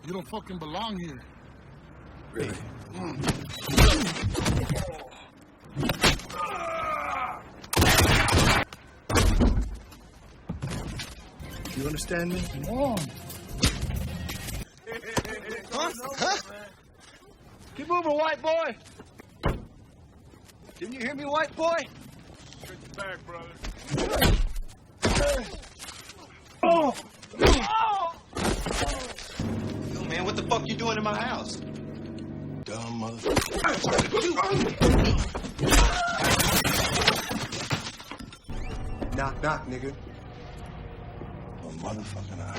You don't fucking belong here. Really? You understand me? Come on. Huh? Keep moving, white boy. Didn't you hear me, white boy? Get your back, brother. Oh! Yo, man, what the fuck you doing in my house? Dumb motherfucker. Knock, knock, nigga. A motherfucking eye.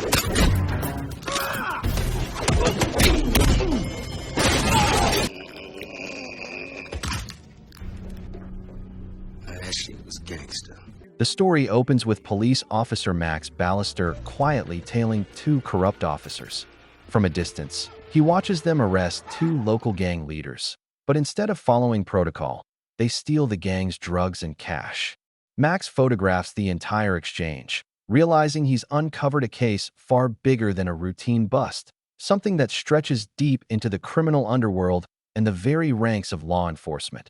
That shit was gangster. The story opens with police officer Max Ballister quietly tailing two corrupt officers. From a distance, he watches them arrest two local gang leaders. But instead of following protocol, they steal the gang's drugs and cash. Max photographs the entire exchange, realizing he's uncovered a case far bigger than a routine bust, something that stretches deep into the criminal underworld and the very ranks of law enforcement.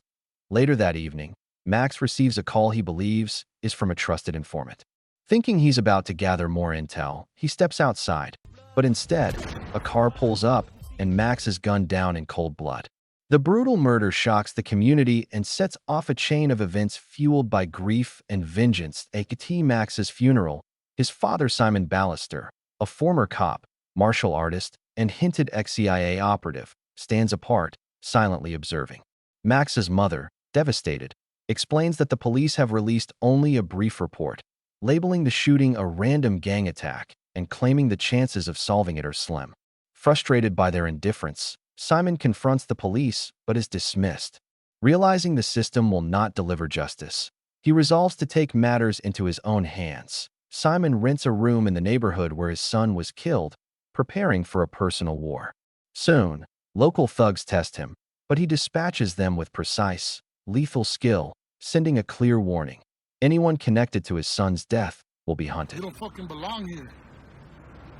Later that evening, Max receives a call he believes is from a trusted informant. Thinking he's about to gather more intel, he steps outside, but instead, a car pulls up and Max is gunned down in cold blood. The brutal murder shocks the community and sets off a chain of events fueled by grief and vengeance. At Max's funeral, his father Simon Ballister, a former cop, martial artist, and hinted ex-CIA operative, stands apart, silently observing. Max's mother, devastated, explains that the police have released only a brief report, labeling the shooting a random gang attack and claiming the chances of solving it are slim. Frustrated by their indifference, Simon confronts the police but is dismissed. Realizing the system will not deliver justice, he resolves to take matters into his own hands. Simon rents a room in the neighborhood where his son was killed, preparing for a personal war. Soon, local thugs test him, but he dispatches them with precise, lethal skill, sending a clear warning. Anyone connected to his son's death will be hunted. You don't fucking belong here.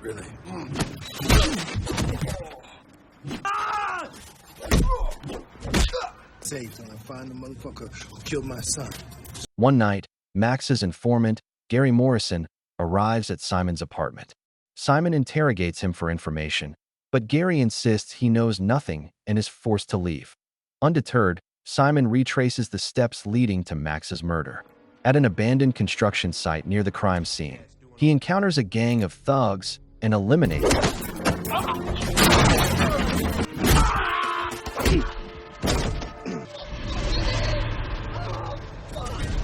Really? Safe when I find the motherfucker who killed my son. One night, Max's informant, Gary Morrison, arrives at Simon's apartment. Simon interrogates him for information, but Gary insists he knows nothing and is forced to leave. Undeterred, Simon retraces the steps leading to Max's murder. At an abandoned construction site near the crime scene, he encounters a gang of thugs and eliminates them.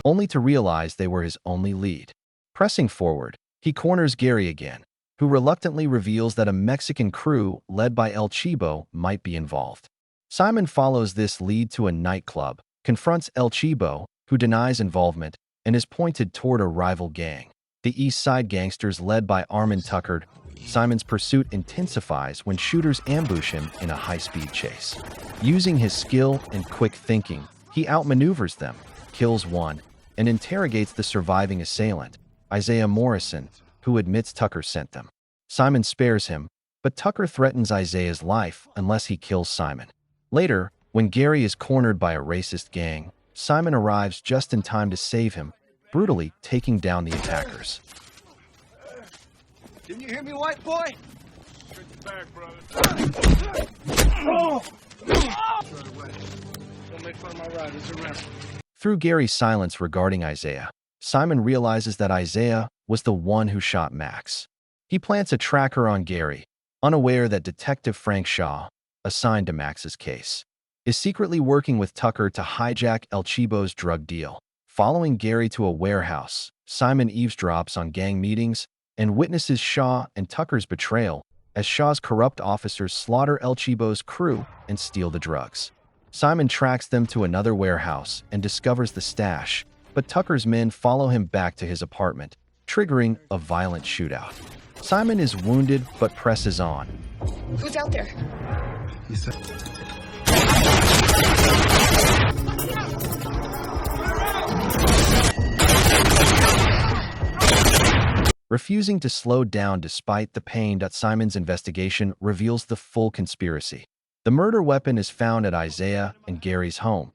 Only to realize they were his only lead. Pressing forward, he corners Gary again, who reluctantly reveals that a Mexican crew led by El Chivo might be involved. Simon follows this lead to a nightclub, confronts El Chivo, who denies involvement, and is pointed toward a rival gang, the East Side Gangsters led by Armin Tucker. Simon's pursuit intensifies when shooters ambush him in a high-speed chase. Using his skill and quick thinking, he outmaneuvers them, kills one, and interrogates the surviving assailant, Isaiah Morrison, who admits Tucker sent them. Simon spares him, but Tucker threatens Isaiah's life unless he kills Simon. Later, when Gary is cornered by a racist gang, Simon arrives just in time to save him, brutally taking down the attackers. Didn't you hear me, white boy? Get your back, brother. Don't make fun of my ride. It's a rep. Through Gary's silence regarding Isaiah, Simon realizes that Isaiah was the one who shot Max. He plants a tracker on Gary, unaware that Detective Frank Shaw, assigned to Max's case, is secretly working with Tucker to hijack El Chivo's drug deal. Following Gary to a warehouse, Simon eavesdrops on gang meetings and witnesses Shaw and Tucker's betrayal as Shaw's corrupt officers slaughter El Chivo's crew and steal the drugs. Simon tracks them to another warehouse and discovers the stash, but Tucker's men follow him back to his apartment, triggering a violent shootout. Simon is wounded but presses on. Who's out there? He said... refusing to slow down despite the pain. Simon's investigation reveals the full conspiracy. The murder weapon is found at Isaiah and Gary's home.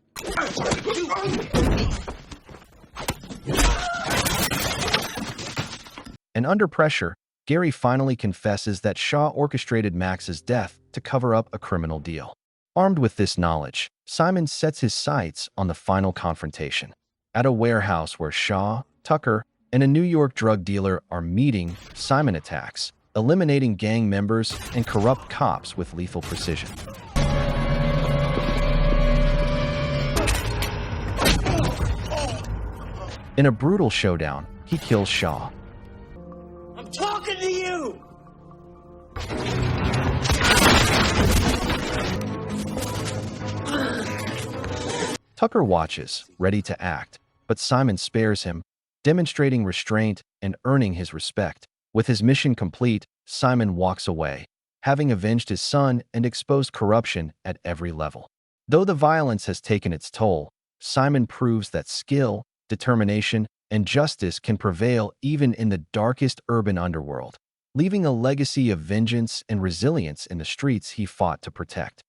And under pressure, Gary finally confesses that Shaw orchestrated Max's death to cover up a criminal deal. Armed with this knowledge, Simon sets his sights on the final confrontation. At a warehouse where Shaw, Tucker, and a New York drug dealer are meeting, Simon attacks, eliminating gang members and corrupt cops with lethal precision. In a brutal showdown, he kills Shaw. I'm talking to you! Tucker watches, ready to act, but Simon spares him, demonstrating restraint and earning his respect. With his mission complete, Simon walks away, having avenged his son and exposed corruption at every level. Though the violence has taken its toll, Simon proves that skill, determination, and justice can prevail even in the darkest urban underworld, leaving a legacy of vengeance and resilience in the streets he fought to protect.